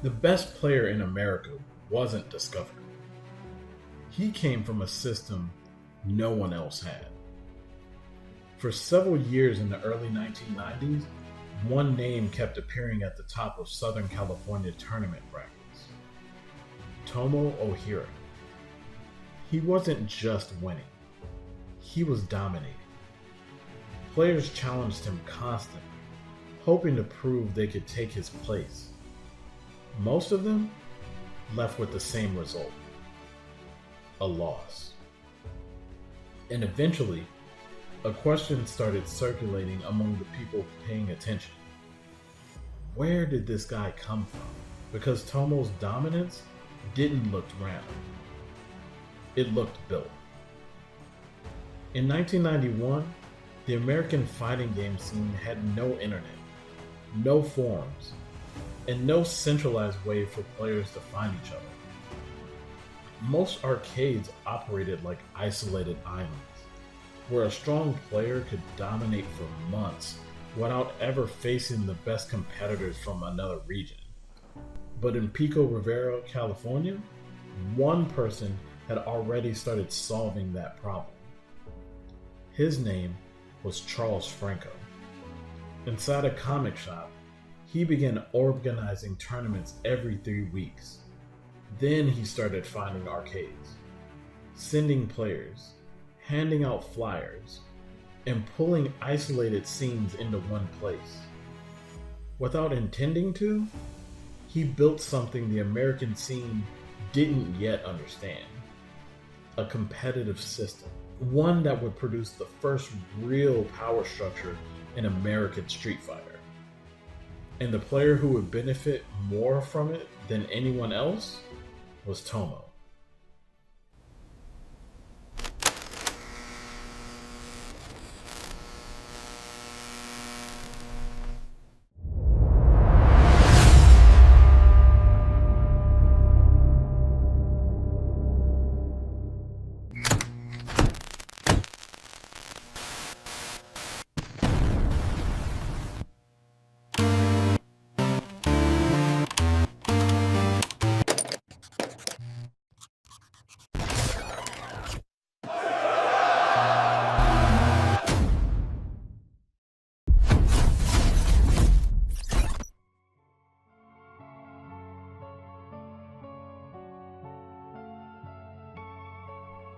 The best player in America wasn't discovered. He came from a system no one else had. For several years in the early 1990s, one name kept appearing at the top of Southern California tournament brackets: Tomo Ohira. He wasn't just winning, he was dominating. Players challenged him constantly, hoping to prove they could take his place. Most of them left with the same result: a loss. And eventually, a question started circulating among the people paying attention. Where did this guy come from? Because Tomo's dominance didn't look random. It looked built. In 1991, the American fighting game scene had no internet, no forums, and no centralized way for players to find each other. Most arcades operated like isolated islands, where a strong player could dominate for months without ever facing the best competitors from another region. But in Pico Rivera, California, one person had already started solving that problem. His name was Charles Franco. Inside a comic shop, he began organizing tournaments every 3 weeks. Then he started finding arcades, sending players, handing out flyers, and pulling isolated scenes into one place. Without intending to, he built something the American scene didn't yet understand: a competitive system, one that would produce the first real power structure in American Street Fighter. And the player who would benefit more from it than anyone else was Tomo.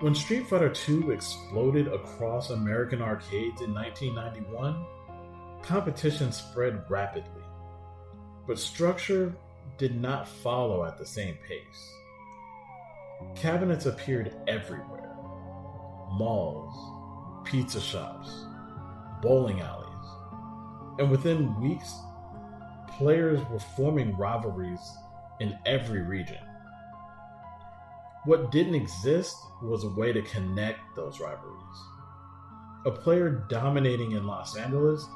When Street Fighter II exploded across American arcades in 1991, competition spread rapidly, but structure did not follow at the same pace. Cabinets appeared everywhere: malls, pizza shops, bowling alleys, and within weeks, players were forming rivalries in every region. What didn't exist was a way to connect those rivalries. A player dominating in Los Angeles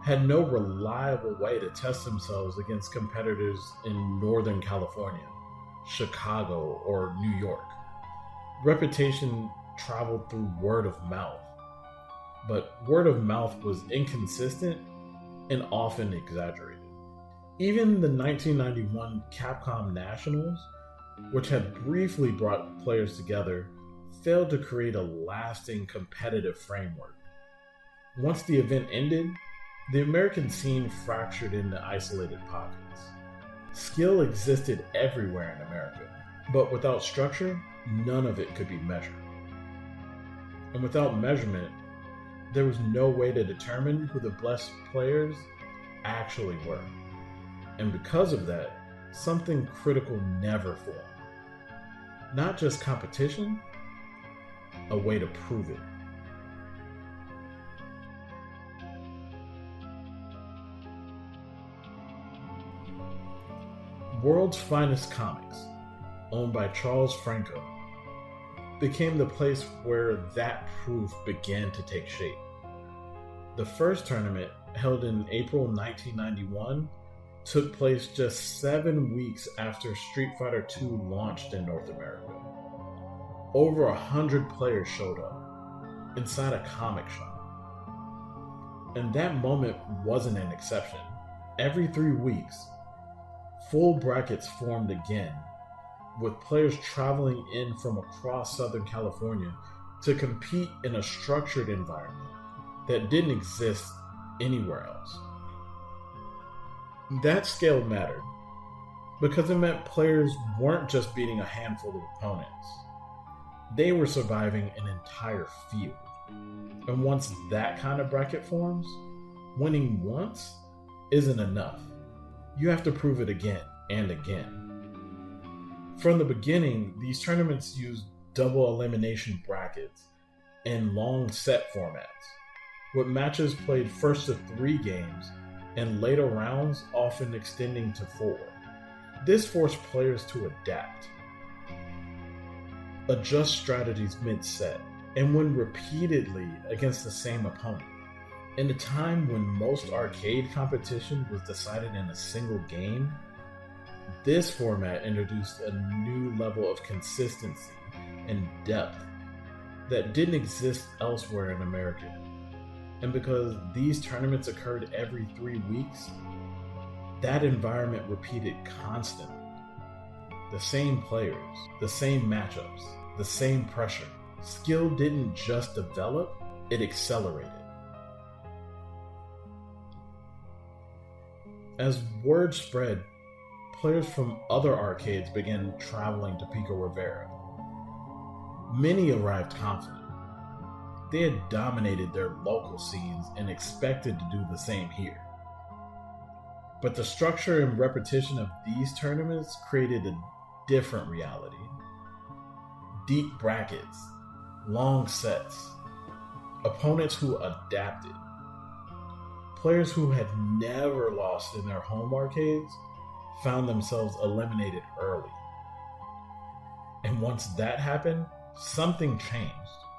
had no reliable way to test themselves against competitors in Northern California, Chicago, or New York. Reputation traveled through word of mouth, but word of mouth was inconsistent and often exaggerated. Even the 1991 Capcom Nationals, which had briefly brought players together, failed to create a lasting competitive framework. Once the event ended, the American scene fractured into isolated pockets. Skill existed everywhere in America, but without structure, none of it could be measured. And without measurement, there was no way to determine who the best players actually were. And because of that, something critical never formed. Not just competition, a way to prove it. World's Finest Comics, owned by Charles Franco, became the place where that proof began to take shape. The first tournament, held in April 1991, took place just 7 weeks after Street Fighter II launched in North America. Over 100 players showed up, inside a comic shop. And that moment wasn't an exception. Every 3 weeks, Full brackets formed again, with players traveling in from across Southern California to compete in a structured environment that didn't exist anywhere else. That scale mattered because it meant players weren't just beating a handful of opponents. They were surviving an entire field. And once that kind of bracket forms, winning once isn't enough. You have to prove it again and again. From the beginning, these tournaments used double elimination brackets and long set formats, with matches played first to 3 games and later rounds often extending to 4. This forced players to adapt, adjust strategies mid-set, and win repeatedly against the same opponent. In a time when most arcade competition was decided in a single game, this format introduced a new level of consistency and depth that didn't exist elsewhere in America. And because these tournaments occurred every 3 weeks, that environment repeated constantly. The same players, the same matchups, the same pressure. Skill didn't just develop, it accelerated. As word spread, players from other arcades began traveling to Pico Rivera. Many arrived confident. They had dominated their local scenes and expected to do the same here. But the structure and repetition of these tournaments created a different reality. Deep brackets, long sets, opponents who adapted. Players who had never lost in their home arcades found themselves eliminated early. And once that happened, something changed.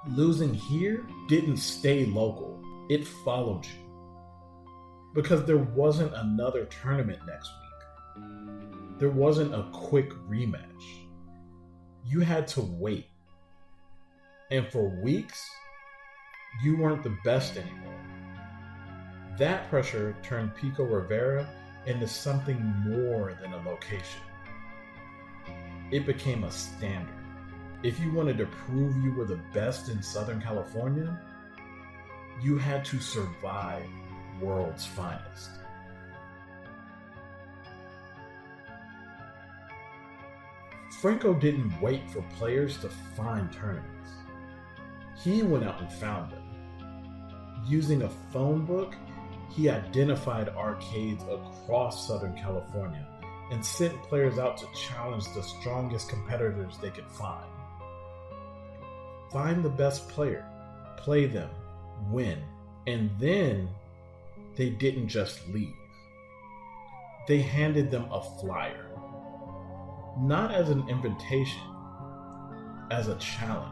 Losing here didn't stay local, it followed you. Because there wasn't another tournament next week. There wasn't a quick rematch. You had to wait. And for weeks, you weren't the best anymore. That pressure turned Pico Rivera into something more than a location. It became a standard. If you wanted to prove you were the best in Southern California, you had to survive world's finest. Franco didn't wait for players to find tournaments. He went out and found them. Using a phone book, he identified arcades across Southern California and sent players out to challenge the strongest competitors they could find. Find the best player, play them, win, and then they didn't just leave. They handed them a flyer, not as an invitation, as a challenge.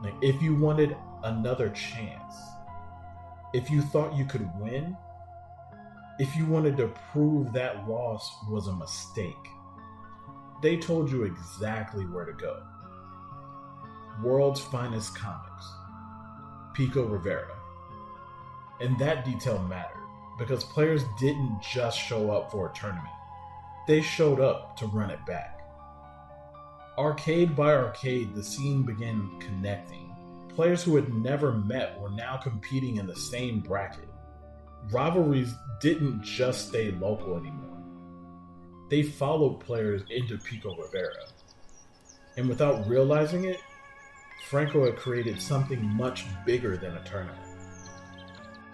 Like, if you wanted another chance, if you thought you could win, if you wanted to prove that loss was a mistake, they told you exactly where to go. World's Finest Comics, Pico Rivera. And that detail mattered because players didn't just show up for a tournament. They showed up to run it back. Arcade by arcade, the scene began connecting. Players who had never met were now competing in the same bracket. Rivalries didn't just stay local anymore. They followed players into Pico Rivera. And without realizing it, Franco had created something much bigger than a tournament.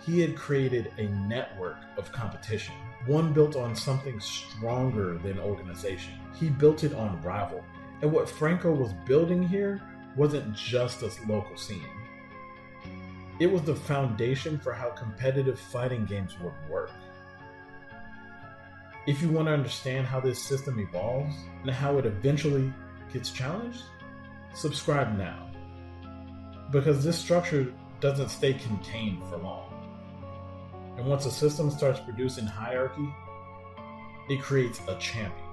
He had created a network of competition, one built on something stronger than organization. He built it on rival. And what Franco was building here wasn't just a local scene. It was the foundation for how competitive fighting games would work. If you want to understand how this system evolves and how it eventually gets challenged, subscribe now. Because this structure doesn't stay contained for long. And once a system starts producing hierarchy, it creates a champion.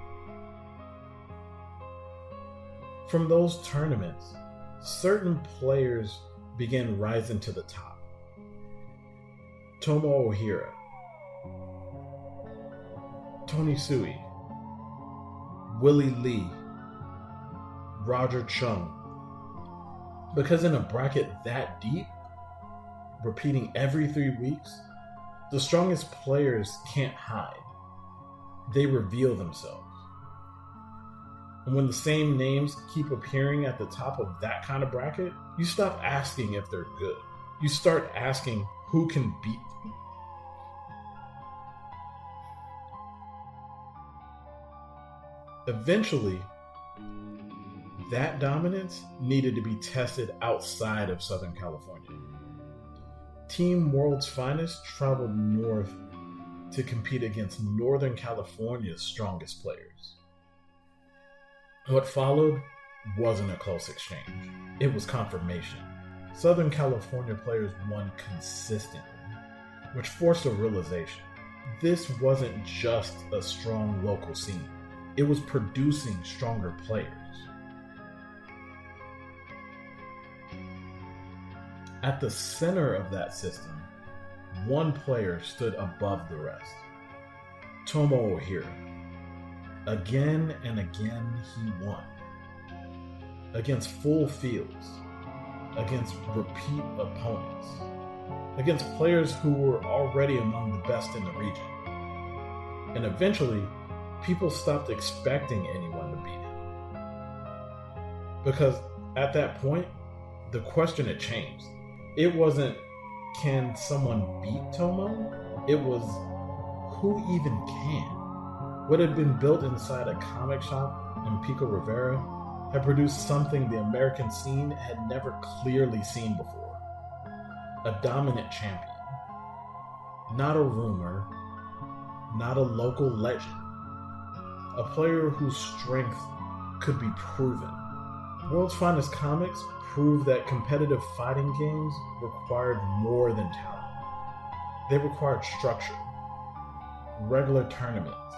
From those tournaments, certain players began rising to the top. Tomo Ohira, Tony Sui, Willie Lee, Roger Chung. Because in a bracket that deep, repeating every 3 weeks, the strongest players can't hide. They reveal themselves. And when the same names keep appearing at the top of that kind of bracket, you stop asking if they're good. You start asking who can beat them. Eventually, that dominance needed to be tested outside of Southern California. Team World's Finest traveled north to compete against Northern California's strongest players. What followed wasn't a close exchange. It was confirmation. Southern California players won consistently, which forced a realization. This wasn't just a strong local scene. It was producing stronger players. At the center of that system, one player stood above the rest. Tomo Ohira. Again and again he won. Against full fields. Against repeat opponents. Against players who were already among the best in the region. And eventually, people stopped expecting anyone to beat him. Because at that point, the question had changed. It wasn't, can someone beat Tomo? It was, who even can? What had been built inside a comic shop in Pico Rivera had produced something the American scene had never clearly seen before. A dominant champion. Not a rumor, not a local legend. A player whose strength could be proven. World's Finest Comics proved that competitive fighting games required more than talent. They required structure, regular tournaments,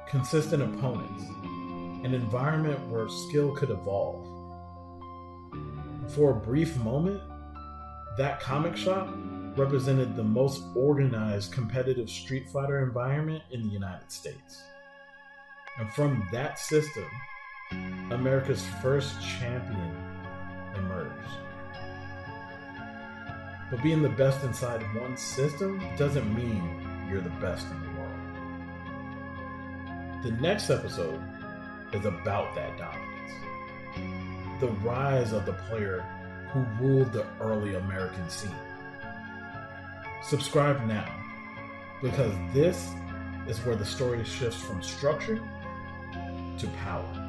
consistent opponents, an environment where skill could evolve. For a brief moment, that comic shop represented the most organized competitive Street Fighter environment in the United States. And from that system, America's first champion emerged. But being the best inside one system doesn't mean you're the best in the world. The next episode is about that dominance. The rise of the player who ruled the early American scene. Subscribe now, because this is where the story shifts from structure to power.